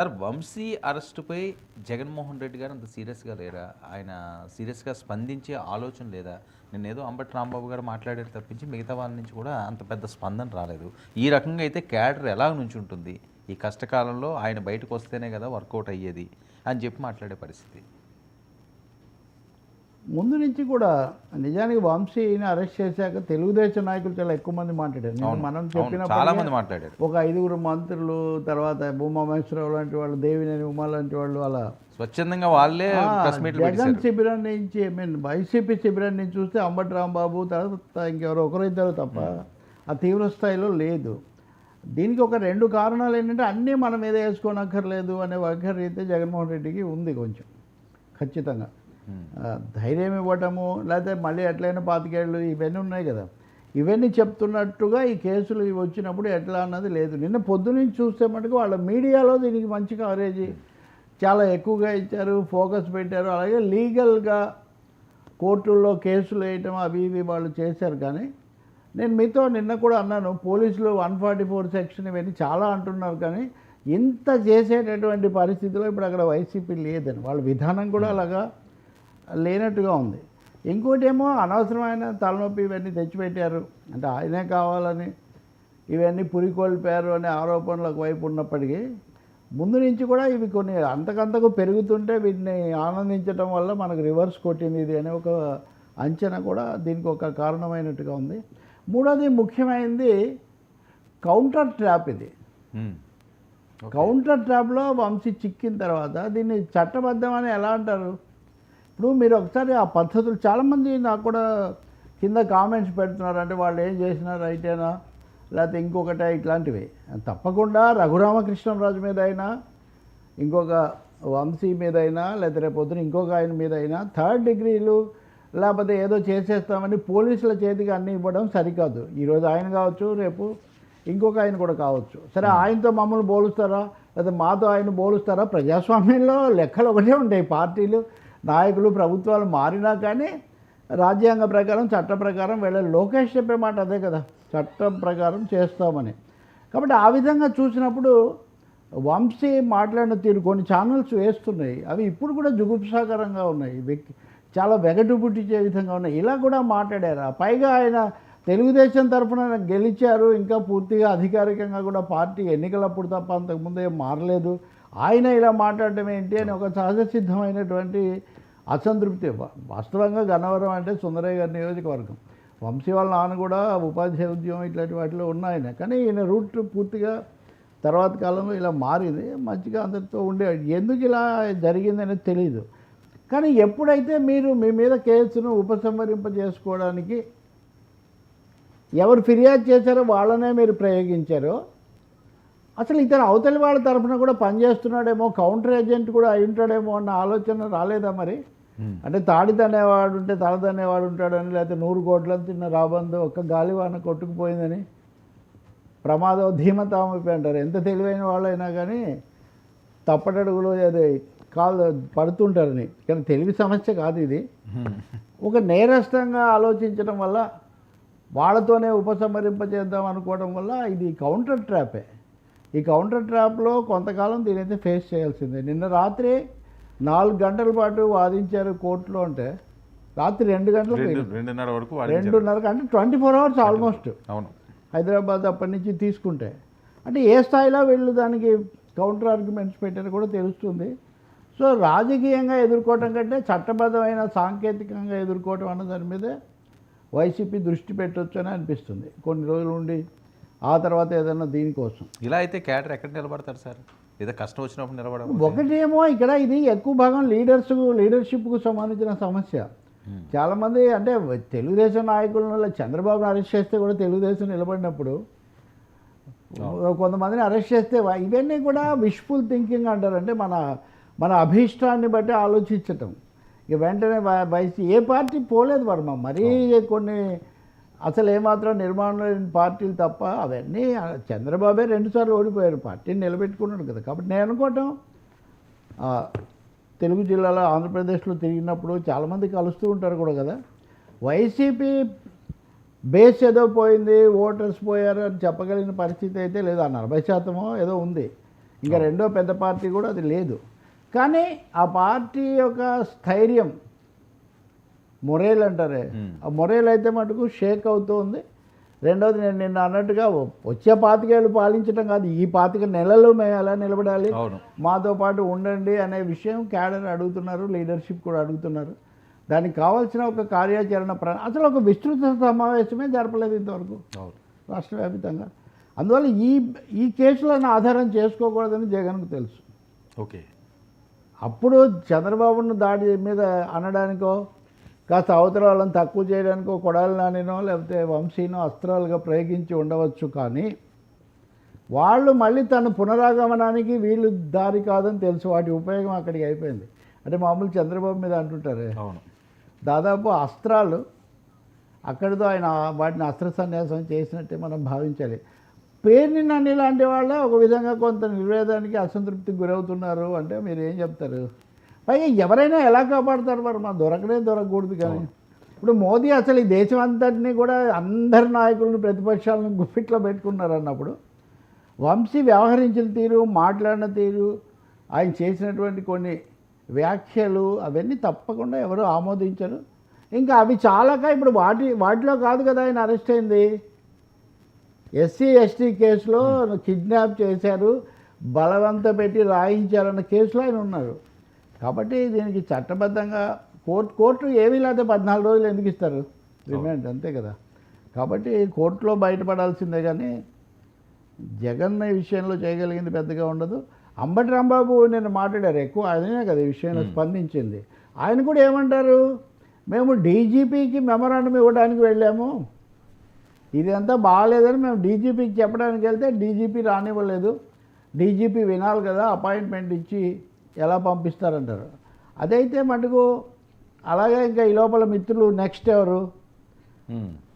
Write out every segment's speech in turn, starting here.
Sir Vamsi అరెస్టుపై Jaganmohan Reddy గారు అంత సీరియస్‌గా లేరా? ఆయన సీరియస్‌గా స్పందించే ఆలోచన లేదా? నిన్నేదో అంబటి రాంబాబు గారు మాట్లాడారు తప్పించి మిగతా వాళ్ళ నుంచి కూడా అంత పెద్ద స్పందన రాలేదు. ఈ రకంగా అయితే క్యాడర్ ఎలా నుంచుంటుంది? ఈ కష్టకాలంలో ఆయన బయటకొస్తేనే కదా వర్కౌట్ అయ్యేది అని చెప్పి మాట్లాడే పరిస్థితి. ముందు నుంచి కూడా నిజానికి వంశీని అరెస్ట్ చేశాక తెలుగుదేశం నాయకులు చాలా ఎక్కువ మంది మాట్లాడారు. అవును. మనం అవును. చాలా చెప్పినప్పుడు మంది మాట్లాడారు. ఒక 5గురు మంత్రులు, తర్వాత భూమా మహేశ్వరరావు లాంటి వాళ్ళు, దేవినేని ఉమా లాంటి వాళ్ళు అలా స్వచ్ఛందంగా వాళ్ళే ప్రెస్ మీట్లు జగన్ పెట్టేశారు. శిబిరం నుంచి వైసీపీ శిబిరం నుంచి చూస్తే అంబటి రాంబాబు, తర్వాత ఇంకెవరో ఒకరిద్దరు తప్ప ఆ తీవ్ర స్థాయిలో లేదు. దీనికి ఒక 2 కారణాలు ఏంటంటే అన్నీ మన మీద వేసుకోనక్కర్లేదు అనే వైఖరి అయితే జగన్మోహన్ రెడ్డికి ఉంది కొంచెం ఖచ్చితంగా. ధైర్యం ఇవ్వటము, లేకపోతే మళ్ళీ ఎట్లయినా 25 ఏళ్ళు ఇవన్నీ ఉన్నాయి కదా, ఇవన్నీ చెప్తున్నట్టుగా ఈ కేసులు ఇవి వచ్చినప్పుడు ఎట్లా అన్నది లేదు. నిన్న పొద్దునుంచి చూస్తే మటుకు వాళ్ళ మీడియాలో దీనికి మంచి కవరేజ్ చాలా ఎక్కువగా ఇచ్చారు, ఫోకస్ పెట్టారు. అలాగే లీగల్గా కోర్టుల్లో కేసులు వేయటం అవి ఇవి వాళ్ళు చేశారు. కానీ నేను మీతో నిన్న కూడా అన్నాను, పోలీసులు 144 సెక్షన్ ఇవన్నీ చాలా అంటున్నారు, కానీ ఇంత చేసేటటువంటి పరిస్థితిలో ఇప్పుడు అక్కడ వైసీపీ లేదని వాళ్ళ విధానం కూడా అలాగా లేనట్టుగా ఉంది. ఇంకోటి ఏమో అనవసరమైన తలనొప్పి ఇవన్నీ తెచ్చిపెట్టారు, అంటే ఆయనే కావాలని ఇవన్నీ పురికొల్పారు అనే ఆరోపణలు ఒకవైపు ఉన్నప్పటికీ ముందు నుంచి కూడా ఇవి కొన్ని అంతకంతకు పెరుగుతుంటే వీటిని ఆనందించడం వల్ల మనకు రివర్స్ కొట్టింది ఇది అనే ఒక అంచనా కూడా దీనికి ఒక కారణమైనట్టుగా ఉంది. మూడోది ముఖ్యమైనది కౌంటర్ ట్రాప్. ఇది కౌంటర్ ట్రాప్లో వంశీ చిక్కిన తర్వాత దీన్ని చట్టబద్ధమని ఎలా అంటారు? ఇప్పుడు మీరు ఒకసారి ఆ పద్ధతులు చాలామంది నాకు కూడా కింద కామెంట్స్ పెడుతున్నారు, అంటే వాళ్ళు ఏం చేసినా రైటేనా లేకపోతే ఇంకొకటే ఇట్లాంటివి. తప్పకుండా రఘురామకృష్ణరాజు మీద అయినా, ఇంకొక వంశీ మీద అయినా, లేకపోతే రేపు పొద్దున ఇంకొక ఆయన మీద అయినా 3rd డిగ్రీలు లేకపోతే ఏదో చేసేస్తామని పోలీసుల చేతికి అన్నీ ఇవ్వడం సరికాదు. ఈరోజు ఆయన కావచ్చు, రేపు ఇంకొక ఆయన కూడా కావచ్చు. సరే, ఆయనతో మమ్మల్ని పోలుస్తారా లేదా మాతో ఆయన పోలుస్తారా? ప్రజాస్వామ్యంలో లెక్కలు ఒకటే ఉంటాయి. పార్టీలు, నాయకులు, ప్రభుత్వాలు మారినా కానీ రాజ్యాంగ ప్రకారం, చట్ట ప్రకారం వెళ్ళాలి. లోకేష్ చెప్పే మాట అదే కదా, చట్టం ప్రకారం చేస్తామని. కాబట్టి ఆ విధంగా చూసినప్పుడు వంశీ మాట్లాడిన తీరు కొన్ని ఛానల్స్ వేస్తున్నాయి, అవి ఇప్పుడు కూడా జుగుప్సాకరంగా ఉన్నాయి, చాలా వెగటు పుట్టించే విధంగా ఉన్నాయి. ఇలా కూడా మాట్లాడారు. పైగా ఆయన తెలుగుదేశం తరఫున గెలిచారు, ఇంకా పూర్తిగా అధికారికంగా కూడా పార్టీ ఎన్నికలప్పుడు తప్ప అంతకుముందు ఏం మారలేదు, ఆయన ఇలా మాట్లాడటం ఏంటి అని ఒక సహజసిద్ధమైనటువంటి అసంతృప్తి. వాస్తవంగా గన్నవరం అంటే సుందరయ్య గారి నియోజకవర్గం, వంశీ వాళ్ళ నాన్న కూడా ఉపాధ్యాయ ఉద్యమం ఇట్లాంటి వాటిలో ఉన్నాయన. కానీ ఈయన రూట్ పూర్తిగా తర్వాత కాలంలో ఇలా మారింది. మంచిగా అందరితో ఉండేవాడు. ఎందుకు ఇలా జరిగిందనేది తెలియదు. కానీ ఎప్పుడైతే మీరు మీ మీద కేసును ఉపసంహరింపజేసుకోవడానికి ఎవరు ఫిర్యాదు చేశారో వాళ్ళనే మీరు ప్రయోగించారో, అసలు ఇతను అవతలి వాళ్ళ తరఫున కూడా పనిచేస్తున్నాడేమో, కౌంటర్ ఏజెంట్ కూడా అయి ఉంటాడేమో అన్న ఆలోచన రాలేదా మరి? అంటే తాడి తనేవాడు ఉంటే తల తనేవాడు ఉంటాడని, లేకపోతే 100 కోట్లను తిన్న రాబందు ఒక్క గాలివాన కొట్టుకుపోయిందని, ప్రమాదం ధీమతామైపోయి అంటారు. ఎంత తెలివైన వాళ్ళైనా కానీ తప్పటడుగులు అది కాలు పడుతుంటారని. కానీ తెలివి సమస్య కాదు ఇది. ఒక నేరస్థంగా ఆలోచించడం వల్ల, వాళ్ళతోనే ఉపసంహరింపజేద్దాం అనుకోవడం వల్ల ఇది కౌంటర్ ట్రాపే. ఈ కౌంటర్ ట్రాప్లో కొంతకాలం దీనైతే ఫేస్ చేయాల్సిందే. నిన్న రాత్రి 4 గంటల పాటు వాదించారు కోర్టులో. అంటే రాత్రి 2 గంటలకు 2:30 వరకు 2:30 అంటే 24 అవర్స్ ఆల్మోస్ట్. అవును, హైదరాబాద్ అప్పటి నుంచి తీసుకుంటే అంటే ఏ స్థాయిలో వీళ్ళు దానికి కౌంటర్ ఆర్గ్యుమెంట్స్ పెట్టారో కూడా తెలుస్తుంది. సో రాజకీయంగా ఎదుర్కోవటం కంటే చట్టబద్ధమైన సాంకేతికంగా ఎదుర్కోవటం అన్న దాని మీదే వైసీపీ దృష్టి పెట్టొచ్చు అని అనిపిస్తుంది కొన్ని రోజులు ఉండి. ఆ తర్వాత ఏదన్నా దీనికోసం ఇలా అయితే క్యాడర్ ఎక్కడ నిలబడతారు సార్? ఏదో కష్టం వచ్చినప్పుడు నిలబడ ఒకటేమో ఇక్కడ ఇది ఎక్కువ భాగం లీడర్షిప్కు సంబంధించిన సమస్య. చాలామంది అంటే తెలుగుదేశం నాయకులను చంద్రబాబును అరెస్ట్ చేస్తే కూడా తెలుగుదేశం నిలబడినప్పుడు కొంతమందిని అరెస్ట్ చేస్తే ఇవన్నీ కూడా విష్ఫుల్ థింకింగ్ అంటారు. అంటే మన అభీష్టాన్ని బట్టి ఆలోచించటం. ఇక వెంటనే ఏ పార్టీ పోలేదు వర్మ, మరీ కొన్ని అసలు ఏమాత్రం నిర్మాణం లేని పార్టీలు తప్ప అవన్నీ. చంద్రబాబే 2 సార్లు ఓడిపోయారు, పార్టీని నిలబెట్టుకున్నాడు కదా. కాబట్టి నేను అనుకోవటం తెలుగు జిల్లాలో ఆంధ్రప్రదేశ్లో తిరిగినప్పుడు చాలామంది కలుస్తూ ఉంటారు కూడా కదా, వైసీపీ బేస్ ఏదో పోయింది, ఓటర్స్ పోయారు అని చెప్పగలిగిన పరిస్థితి అయితే లేదు. ఆ 40% ఏదో ఉంది. ఇంకా రెండో పెద్ద పార్టీ కూడా అది లేదు. కానీ ఆ పార్టీ యొక్క స్థైర్యం, మొరేల్ అంటారే, ఆ మొరేల్ అయితే మటుకు షేక్ అవుతూ ఉంది. రెండోది నేను నిన్న అన్నట్టుగా వచ్చే 25 ఏళ్ళు పాలించడం కాదు, ఈ 25 నెలలు మేము ఎలా నిలబడాలి, మాతో పాటు ఉండండి అనే విషయం క్యాడర్ అడుగుతున్నారు, లీడర్షిప్ కూడా అడుగుతున్నారు. దానికి కావాల్సిన ఒక కార్యాచరణ అసలు ఒక విస్తృత సమావేశమే జరపలేదు ఇంతవరకు రాష్ట్ర వ్యాప్తంగా. అందువల్ల ఈ కేసులను ఆధారం చేసుకోకూడదని జగన్కు తెలుసు. ఓకే, అప్పుడు చంద్రబాబును దాడి మీద అనడానికో, కాస్త అవతల వాళ్ళని తక్కువ చేయడానికో కొడాలి నానినో లేకపోతే వంశీనో అస్త్రాలుగా ప్రయోగించి ఉండవచ్చు. కానీ వాళ్ళు మళ్ళీ తన పునరాగమనానికి వీళ్ళు దారి కాదని తెలుసు. వాటి ఉపయోగం అక్కడికి అయిపోయింది. అంటే మామూలు చంద్రబాబు మీద అంటుంటారే, దాదాపు అస్త్రాలు అక్కడితో ఆయన వాటిని అస్త్ర సన్యాసం చేసినట్టే మనం భావించాలి. పేరుని నన్ను లాంటి వాళ్ళే ఒక విధంగా కొంత నిర్వేదానికి అసంతృప్తికి గురవుతున్నారు అంటే మీరు ఏం చెప్తారు? పైగా ఎవరైనా ఎలా కాపాడుతారు మరి? మా దొరకకూడదు. కానీ ఇప్పుడు మోదీ అసలు ఈ దేశం అంతటినీ కూడా అందరి నాయకులను ప్రతిపక్షాలను గుప్పిట్లో పెట్టుకున్నారు అన్నప్పుడు వంశీ వ్యవహరించిన తీరు, మాట్లాడిన తీరు, ఆయన చేసినటువంటి కొన్ని వ్యాఖ్యలు అవన్నీ తప్పకుండా ఎవరు ఆమోదించరు. ఇంకా అవి చాలాక ఇప్పుడు వాటిలో కాదు కదా ఆయన అరెస్ట్ అయింది. ఎస్సీ ఎస్టీ కేసులో కిడ్నాప్ చేశారు, బలవంత పెట్టి రాయించారన్న కేసులో ఆయన ఉన్నారు. కాబట్టి దీనికి చట్టబద్ధంగా కోర్టు ఏమీ లేకపోతే 14 రోజులు ఎందుకు ఇస్తారు రిమాండ్, అంతే కదా. కాబట్టి కోర్టులో బయటపడాల్సిందే. కానీ జగన్ ఈ విషయంలో చేయగలిగింది పెద్దగా ఉండదు. అంబటి రాంబాబు నేను మాట్లాడారు ఎక్కువ, ఆయనే కదా ఈ విషయంలో స్పందించింది. ఆయన కూడా ఏమంటారు, మేము డీజీపీకి మెమరాండం ఇవ్వడానికి వెళ్ళాము, ఇదంతా బాగాలేదని మేము డీజీపీకి చెప్పడానికి వెళ్తే డీజీపీ రానివ్వలేదు, డీజీపీ వినాలి కదా, అపాయింట్మెంట్ ఇచ్చి ఎలా పంపిస్తారంటారు. అదైతే మటుకు అలాగే ఇంకా ఈ లోపల మిత్రులు నెక్స్ట్ ఎవరు,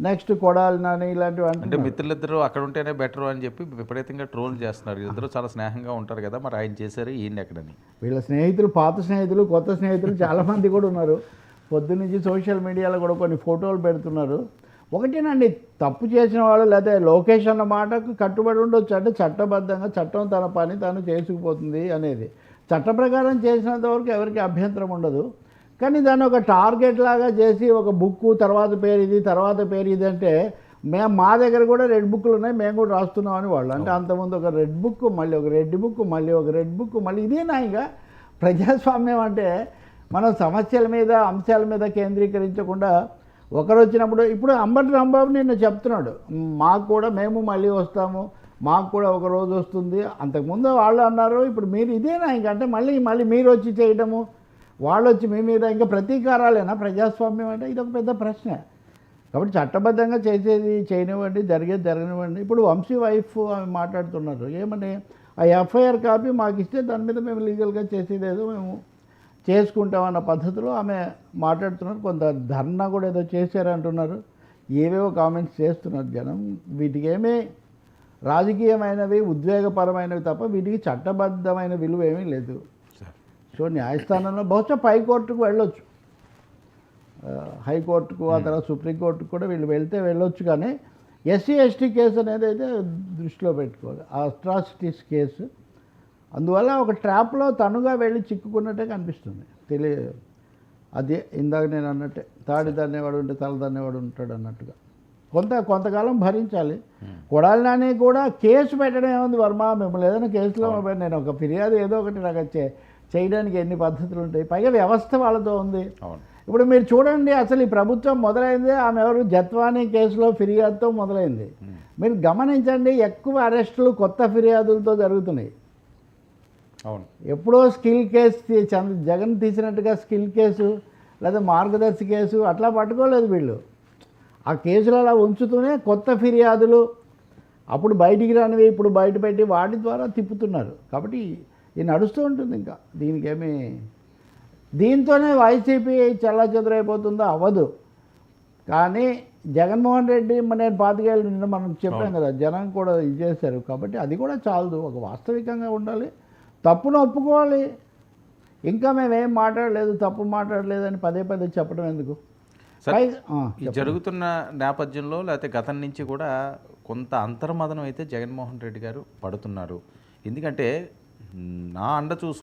నెక్స్ట్ కొడాలి నాని ఇలాంటివి అంటే మిత్రులిద్దరూ అక్కడ ఉంటేనే బెటర్ అని చెప్పి విపరీతంగా ట్రోల్ చేస్తున్నారు. ఇద్దరు చాలా స్నేహంగా ఉంటారు కదా, మరి ఆయన చేశారు ఈయన ఎక్కడని. వీళ్ళ స్నేహితులు, పాత స్నేహితులు, కొత్త స్నేహితులు చాలామంది కూడా ఉన్నారు. పొద్దున్నుంచి సోషల్ మీడియాలో కూడా కొన్ని ఫోటోలు పెడుతున్నారు. ఒకటేనండి, తప్పు చేసిన వాళ్ళు లేదా లోకేష్ అన్న మాటకు కట్టుబడి ఉండొచ్చు. అంటే చట్టబద్ధంగా చట్టం తన పని తాను చేసుకుపోతుంది అనేది చట్ట ప్రకారం చేసినంత వరకు ఎవరికి అభ్యంతరం ఉండదు. కానీ దాన్ని ఒక టార్గెట్ లాగా చేసి ఒక బుక్కు తర్వాత పేరు ఇది తర్వాత పేరు ఇది అంటే మా దగ్గర కూడా రెడ్ బుక్లు ఉన్నాయి, మేము కూడా రాస్తున్నామని వాళ్ళు. అంటే అంతకుముందు ఒక రెడ్ బుక్, మళ్ళీ ఒక రెడ్ బుక్, మళ్ళీ ఒక రెడ్ బుక్, మళ్ళీ ఇదేనా ఇంకా ప్రజాస్వామ్యం అంటే? మనం సమస్యల మీద అంశాల మీద కేంద్రీకరించకుండా ఒకరు వచ్చినప్పుడు, ఇప్పుడు అంబటి రాంబాబు నిన్న చెప్తున్నాడు, మాకు కూడా మేము మళ్ళీ వస్తాము, మాకు కూడా ఒక రోజు వస్తుంది. అంతకుముందు వాళ్ళు అన్నారు, ఇప్పుడు మీరు ఇదేనా ఇంకంటే మళ్ళీ మీరు వచ్చి చేయడము, వాళ్ళు వచ్చి మీ మీద ఇంకా ప్రతీకారాలేనా ప్రజాస్వామ్యం అంటే? ఇది ఒక పెద్ద ప్రశ్న. కాబట్టి చట్టబద్ధంగా చేసేది చేయనివ్వండి, జరిగేది జరగనివ్వండి. ఇప్పుడు వంశీ వైఫ్ ఆమె మాట్లాడుతున్నారు ఏమని, ఆ ఎఫ్ఐఆర్ కాపీ మాకు ఇస్తే దాని మీద మేము లీగల్గా చేసేది ఏదో మేము చేసుకుంటామన్న పద్ధతిలో ఆమె మాట్లాడుతున్నారు. కొంత ధర్నా కూడా ఏదో చేశారంటున్నారు, ఏవేవో కామెంట్స్ చేస్తున్నారు జనం. వీటికి ఏమీ రాజకీయమైనవి, ఉద్వేగపరమైనవి తప్ప వీటికి చట్టబద్ధమైన విలువ ఏమీ లేదు. సో న్యాయస్థానంలో బహుశా పైకోర్టుకు వెళ్ళొచ్చు, హైకోర్టుకు, ఆ తర్వాత సుప్రీంకోర్టుకు కూడా వీళ్ళు వెళ్ళొచ్చు. కానీ ఎస్సీ ఎస్టీ కేసు అనేది అయితే దృష్టిలో పెట్టుకోవాలి, అట్రాసిటీస్ కేసు. అందువల్ల ఒక ట్రాప్లో తనుగా వెళ్ళి చిక్కుకున్నట్టే కనిపిస్తుంది. అదే ఇందాక నేను అన్నట్టే, తాడి తన్నేవాడు ఉంటే తల తన్నేవాడు ఉంటాడు అన్నట్టుగా కొంతకాలం భరించాలి. కొడాలి నాని కూడా కేసు పెట్టడం ఏముంది వర్మ, మిమ్మల్ని ఏదైనా కేసులో నేను ఒక ఫిర్యాదు ఏదో ఒకటి నాకు చేయడానికి ఎన్ని పద్ధతులు ఉంటాయి, పైగా వ్యవస్థ వాళ్ళతో ఉంది. ఇప్పుడు మీరు చూడండి, అసలు ఈ ప్రభుత్వం మొదలైందే ఆమె ఎవరు జత్వానీ కేసులో ఫిర్యాదుతో మొదలైంది. మీరు గమనించండి, ఎక్కువ అరెస్టులు కొత్త ఫిర్యాదులతో జరుగుతున్నాయి. అవును, ఎప్పుడో స్కిల్ కేసు జగన్ తీసినట్టుగా స్కిల్ కేసు లేదా మార్గదర్శి కేసు అట్లా పట్టుకోలేదు వీళ్ళు. ఆ కేసులు అలా ఉంచుతూనే కొత్త ఫిర్యాదులు అప్పుడు బయటికి రానివి ఇప్పుడు బయట పెట్టి వాటి ద్వారా తిప్పుతున్నారు. కాబట్టి ఇది నడుస్తూ ఉంటుంది. ఇంకా దీంతోనే వైసీపీ చెల్లాచెదురైపోతుందో అవ్వదు. కానీ జగన్మోహన్ రెడ్డి నేను 25 ఏళ్ళు నిన్న మనం చెప్పాం కదా, జనం కూడా ఇది చేశారు. కాబట్టి అది కూడా చాలదు, ఒక వాస్తవికంగా ఉండాలి, తప్పును ఒప్పుకోవాలి. ఇంకా మేమేం మాట్లాడలేదు, తప్పు మాట్లాడలేదని పదే చెప్పడం ఎందుకు? జరుగుతున్న నేపథ్యంలో లేకపోతే గతం నుంచి కూడా కొంత అంతర్మదనం అయితే జగన్మోహన్ రెడ్డి గారు పడుతున్నారు. ఎందుకంటే నా అండ చూసుకుంటాను